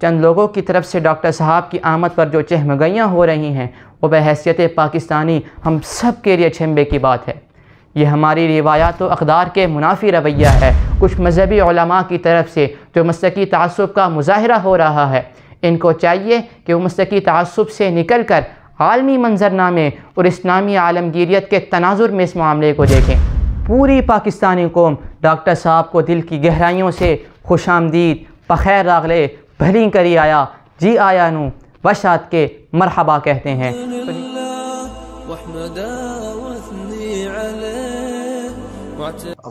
چند لوگوں کی طرف سے ڈاکٹر صاحب کی آمد پر جو چہمگیاں ہو رہی ہیں وہ بحیثیت پاکستانی ہم سب کے لیے چھمبے کی بات ہے۔ یہ ہماری روایات و اقدار کے منافی رویہ ہے۔ کچھ مذہبی علماء کی طرف سے جو مسلکی تعصب کا مظاہرہ ہو رہا ہے، ان کو چاہیے کہ وہ مسلکی تعصب سے نکل کر عالمی منظرنامے اور اسلامی عالمگیریت کے تناظر میں اس معاملے کو دیکھیں۔ پوری پاکستانی قوم ڈاکٹر صاحب کو دل کی گہرائیوں سے خوش آمدید، بخیر راغلے، بھلی کری آیا، جی آیا نو وشات کے مرحبا کہتے ہیں۔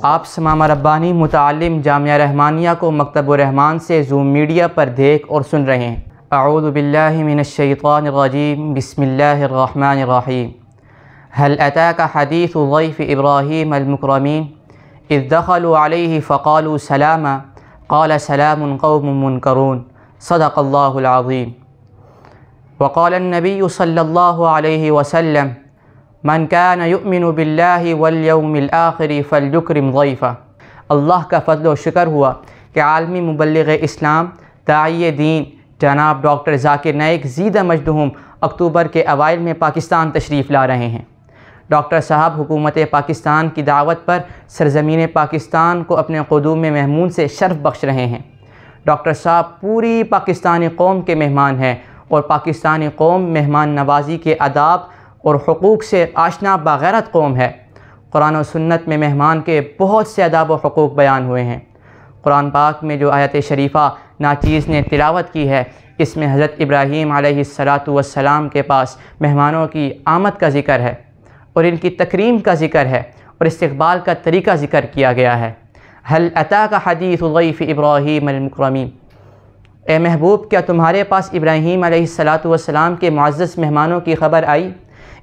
آپ سمامہ ربانی متعلم جامعہ رحمانیہ کو مکتب الرحمان سے زوم میڈیا پر دیکھ اور سن رہے ہیں۔ اعوذ باللہ من الشیطان الرجیم، بسم اللہ الرحمن الرحیم۔ هل أتاك حديث ضيف إبراهيم المكرمين إذ دخلوا عليه فقالوا سلاما قال سلام قوم منكرون صدق الله العظيم۔ وقال النبي صلى الله عليه وسلم من كان يؤمن بالله واليوم الآخر فليكرم ضيفه۔ اللہ کا فضل و شکر ہوا کہ عالمی مبلغ اسلام داعی دین جناب ڈاکٹر ذاکر نائک زیدہ مجدہم اکتوبر کے اوائل میں پاکستان تشریف لا رہے ہیں۔ ڈاکٹر صاحب حکومت پاکستان کی دعوت پر سرزمین پاکستان کو اپنے قدوم مہمون سے شرف بخش رہے ہیں۔ ڈاکٹر صاحب پوری پاکستانی قوم کے مہمان ہیں اور پاکستانی قوم مہمان نوازی کے آداب اور حقوق سے آشنا باغیرت قوم ہے۔ قرآن و سنت میں مہمان کے بہت سے آداب و حقوق بیان ہوئے ہیں۔ قرآن پاک میں جو آیت شریفہ ناچیز نے تلاوت کی ہے، اس میں حضرت ابراہیم علیہ السلام کے پاس مہمانوں کی آمد کا ذکر ہے اور ان کی تکریم کا ذکر ہے اور استقبال کا طریقہ ذکر کیا گیا ہے۔ هل اتاک حدیث ضیف ابراہیم المکرمین، اے محبوب کیا تمہارے پاس ابراہیم علیہ السلام کے معزز مہمانوں کی خبر آئی؟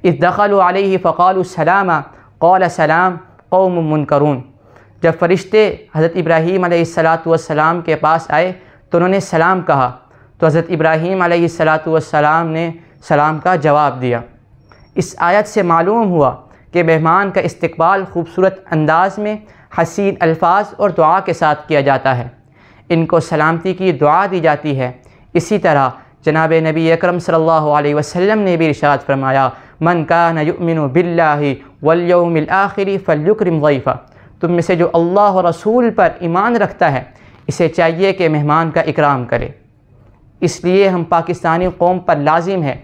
اذ دخلوا علیہ فقالوا سلاما قال سلام قوم منکرون، جب فرشتے حضرت ابراہیم علیہ السلام کے پاس آئے تو انہوں نے سلام کہا تو حضرت ابراہیم علیہ السلام نے سلام کا جواب دیا۔ اس آیت سے معلوم ہوا کہ مہمان کا استقبال خوبصورت انداز میں حسین الفاظ اور دعا کے ساتھ کیا جاتا ہے، ان کو سلامتی کی دعا دی جاتی ہے۔ اسی طرح جناب نبی اکرم صلی اللہ علیہ وسلم نے بھی ارشاد فرمایا من کان یؤمن باللہ والیوم الآخر فلیکرم ضیفہ، تم میں سے جو اللہ و رسول پر ایمان رکھتا ہے اسے چاہیے کہ مہمان کا اکرام کرے۔ اس لیے ہم پاکستانی قوم پر لازم ہے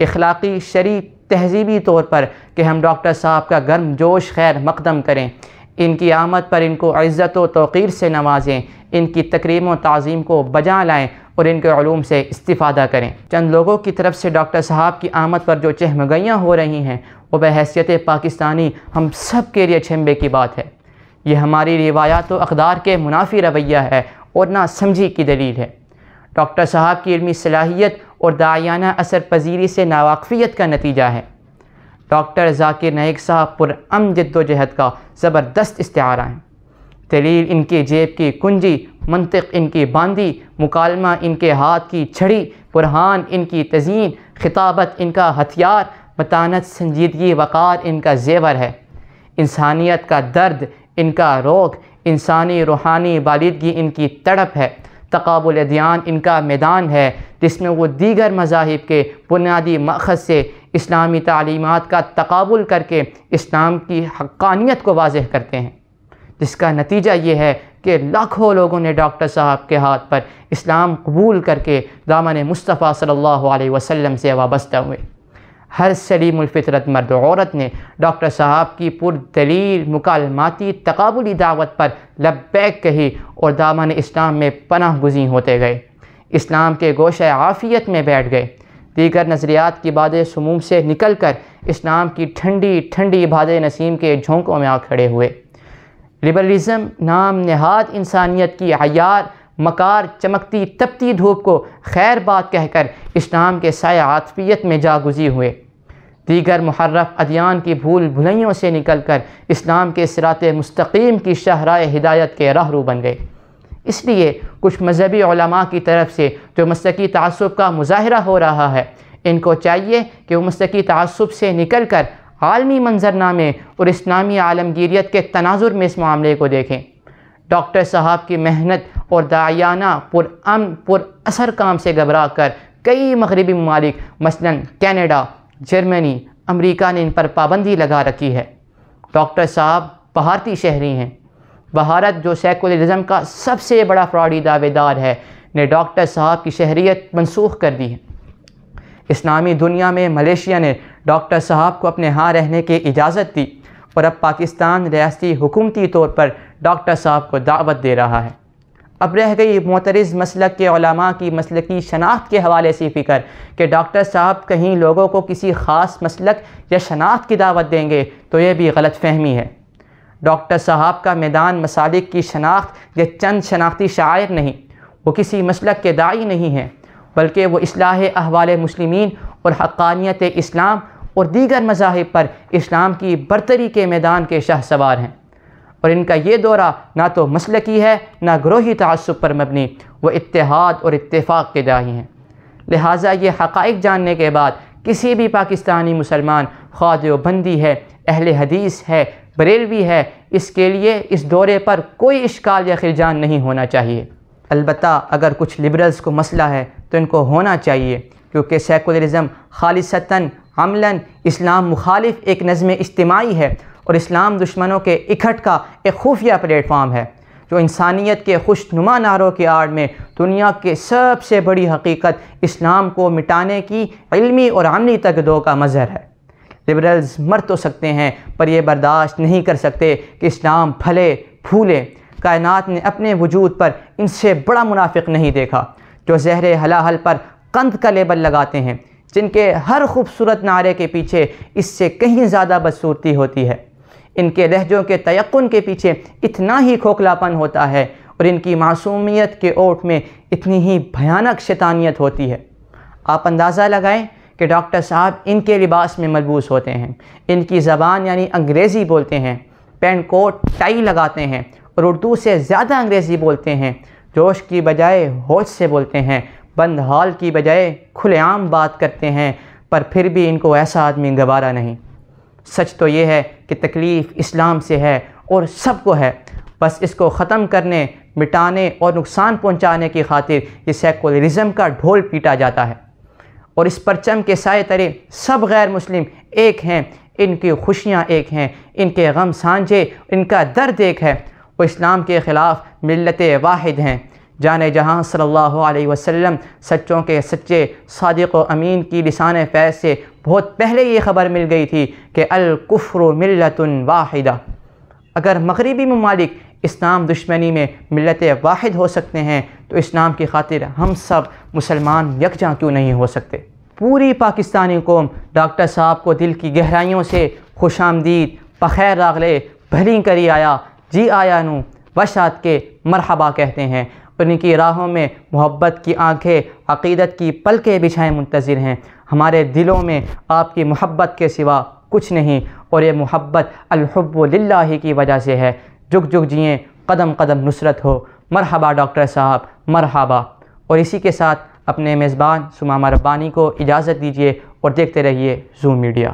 اخلاقی، شرعی، تہذیبی طور پر کہ ہم ڈاکٹر صاحب کا گرم جوش خیر مقدم کریں، ان کی آمد پر ان کو عزت و توقیر سے نوازیں، ان کی تکریم و تعظیم کو بجا لائیں اور ان کے علوم سے استفادہ کریں۔ چند لوگوں کی طرف سے ڈاکٹر صاحب کی آمد پر جو چہمگیاں ہو رہی ہیں وہ بحیثیت پاکستانی ہم سب کے لیے چھمبے کی بات ہے۔ یہ ہماری روایات و اقدار کے منافی رویہ ہے اور نہ سمجھی کی دلیل ہے۔ ڈاکٹر صاحب کی علمی صلاحیت اور داعیانہ اثر پذیری سے ناواقفیت کا نتیجہ ہے۔ ڈاکٹر ذاکر نائک صاحب پرامن جد و جہد کا زبردست استعارہ ہیں۔ دلیل ان کی جیب کی کنجی، منطق ان کی باندی، مکالمہ ان کے ہاتھ کی چھڑی، برہان ان کی تزئین، خطابت ان کا ہتھیار، متانت، سنجیدگی، وقار ان کا زیور ہے۔ انسانیت کا درد ان کا روگ، انسانی روحانی بالیدگی ان کی تڑپ ہے۔ تقابل ادیان ان کا میدان ہے جس میں وہ دیگر مذاہب کے بنیادی مأخذ سے اسلامی تعلیمات کا تقابل کر کے اسلام کی حقانیت کو واضح کرتے ہیں، جس کا نتیجہ یہ ہے کہ لاکھوں لوگوں نے ڈاکٹر صاحب کے ہاتھ پر اسلام قبول کر کے دامن مصطفیٰ صلی اللہ علیہ وسلم سے وابستہ ہوئے۔ ہر سلیم الفطرت مرد و عورت نے ڈاکٹر صاحب کی پردلیل مکالماتی تقابلی دعوت پر لبیک کہی اور دامن اسلام میں پناہ گزین ہوتے گئے، اسلام کے گوشہ عافیت میں بیٹھ گئے، دیگر نظریات کی باد سموم سے نکل کر اسلام کی ٹھنڈی ٹھنڈی باد نسیم کے جھونکوں میں آ کھڑے ہوئے۔ لبرلزم نام نہاد انسانیت کی عیار مکار چمکتی تپتی دھوپ کو خیر بات کہہ کر اسلام کے سایہ عاطفیت میں جاگزی ہوئے، دیگر محرف ادیان کی بھول بھلائیوں سے نکل کر اسلام کے صراط مستقیم کی شاہراہ ہدایت کے راہرو بن گئے۔ اس لیے کچھ مذہبی علماء کی طرف سے جو مسلکی تعصب کا مظاہرہ ہو رہا ہے، ان کو چاہیے کہ وہ مسلکی تعصب سے نکل کر عالمی منظرنامے اور اسلامی عالمگیریت کے تناظر میں اس معاملے کو دیکھیں۔ ڈاکٹر صاحب کی محنت اور داعیانہ پرامن پراثر کام سے گھبرا کر کئی مغربی ممالک مثلاً کینیڈا، جرمنی، امریکہ نے ان پر پابندی لگا رکھی ہے۔ ڈاکٹر صاحب بھارتی شہری ہیں۔ بھارت جو سیکولرزم کا سب سے بڑا فراڈی دعوے دار ہے نے ڈاکٹر صاحب کی شہریت منسوخ کر دی ہے۔ اسلامی دنیا میں ملیشیا نے ڈاکٹر صاحب کو اپنے ہاں رہنے کی اجازت دی اور اب پاکستان ریاستی حکومتی طور پر ڈاکٹر صاحب کو دعوت دے رہا ہے۔ اب رہ گئی معترض مسلک کے علماء کی مسلکی شناخت کے حوالے سے فکر کہ ڈاکٹر صاحب کہیں لوگوں کو کسی خاص مسلک یا شناخت کی دعوت دیں گے تو یہ بھی غلط فہمی ہے۔ ڈاکٹر صاحب کا میدان مسالک کی شناخت یا چند شناختی شاعر نہیں، وہ کسی مسلک کے داعی نہیں ہیں، بلکہ وہ اصلاح احوال مسلمین اور حقانیت اسلام اور دیگر مذاہب پر اسلام کی برتری کے میدان کے شاہ سوار ہیں، اور ان کا یہ دورہ نہ تو مسلکی ہے نہ گروہی تعصب پر مبنی، وہ اتحاد اور اتفاق کے داعی ہیں۔ لہٰذا یہ حقائق جاننے کے بعد کسی بھی پاکستانی مسلمان خواہ دیوبندی ہے، اہل حدیث ہے، بریلوی ہے، اس کے لیے اس دورے پر کوئی اشکال یا خلجان نہیں ہونا چاہیے۔ البتہ اگر کچھ لبرلز کو مسئلہ ہے تو ان کو ہونا چاہیے، کیونکہ سیکولرزم خالصتاً عملاً اسلام مخالف ایک نظم اجتماعی ہے اور اسلام دشمنوں کے اکٹھ کا ایک خفیہ پلیٹ فارم ہے جو انسانیت کے خوش نما نعروں کی آڑ میں دنیا کے سب سے بڑی حقیقت اسلام کو مٹانے کی علمی اور عملی تگدو کا مظہر ہے۔ لبرلز مر تو سکتے ہیں پر یہ برداشت نہیں کر سکتے کہ اسلام پھلے پھولے۔ کائنات نے اپنے وجود پر ان سے بڑا منافق نہیں دیکھا جو زہر حلاحل پر قند کا لیبل لگاتے ہیں، جن کے ہر خوبصورت نعرے کے پیچھے اس سے کہیں زیادہ بدصورتی ہوتی ہے۔ ان کے لہجوں کے تیقن کے پیچھے اتنا ہی کھوکھلاپن ہوتا ہے اور ان کی معصومیت کے اوٹ میں اتنی ہی بھیانک شیطانیت ہوتی ہے۔ آپ اندازہ لگائیں کہ ڈاکٹر صاحب ان کے لباس میں ملبوس ہوتے ہیں، ان کی زبان یعنی انگریزی بولتے ہیں، پینٹ کوٹ ٹائی لگاتے ہیں اور اردو سے زیادہ انگریزی بولتے ہیں، جوش کی بجائے ہوش سے بولتے ہیں، بند حال کی بجائے کھلے عام بات کرتے ہیں، پر پھر بھی ان کو ایسا آدمی گوارا نہیں۔ سچ تو یہ ہے کہ تکلیف اسلام سے ہے اور سب کو ہے، بس اس کو ختم کرنے، مٹانے اور نقصان پہنچانے کی خاطر یہ سیکولرزم کا ڈھول پیٹا جاتا ہے، اور اس پرچم کے سائے تلے سب غیر مسلم ایک ہیں، ان کی خوشیاں ایک ہیں، ان کے غم سانجھے، ان کا درد ایک ہے، وہ اسلام کے خلاف ملت واحد ہیں۔ جانے جہاں صلی اللہ علیہ وسلم سچوں کے سچے صادق و امین کی لسان فیض سے بہت پہلے یہ خبر مل گئی تھی کہ الکفر ملت واحدہ۔ اگر مغربی ممالک اسلام دشمنی میں ملت واحد ہو سکتے ہیں تو اسلام کی خاطر ہم سب مسلمان یکجاں کیوں نہیں ہو سکتے؟ پوری پاکستانی قوم ڈاکٹر صاحب کو دل کی گہرائیوں سے خوش آمدید، بخیر راغلے، بھلی کری آیا، جی آیا نو، بشات کے مرحبا کہتے ہیں، اور ان کی راہوں میں محبت کی آنکھیں، عقیدت کی پلکیں بچھائے منتظر ہیں۔ ہمارے دلوں میں آپ کی محبت کے سوا کچھ نہیں، اور یہ محبت الحب للہ کی وجہ سے ہے۔ جگ جگ جئیں، قدم قدم نصرت ہو، مرحبا ڈاکٹر صاحب، مرحبا۔ اور اسی کے ساتھ اپنے میزبان ثمامہ ربانی کو اجازت دیجیے اور دیکھتے رہیے زوم میڈیا۔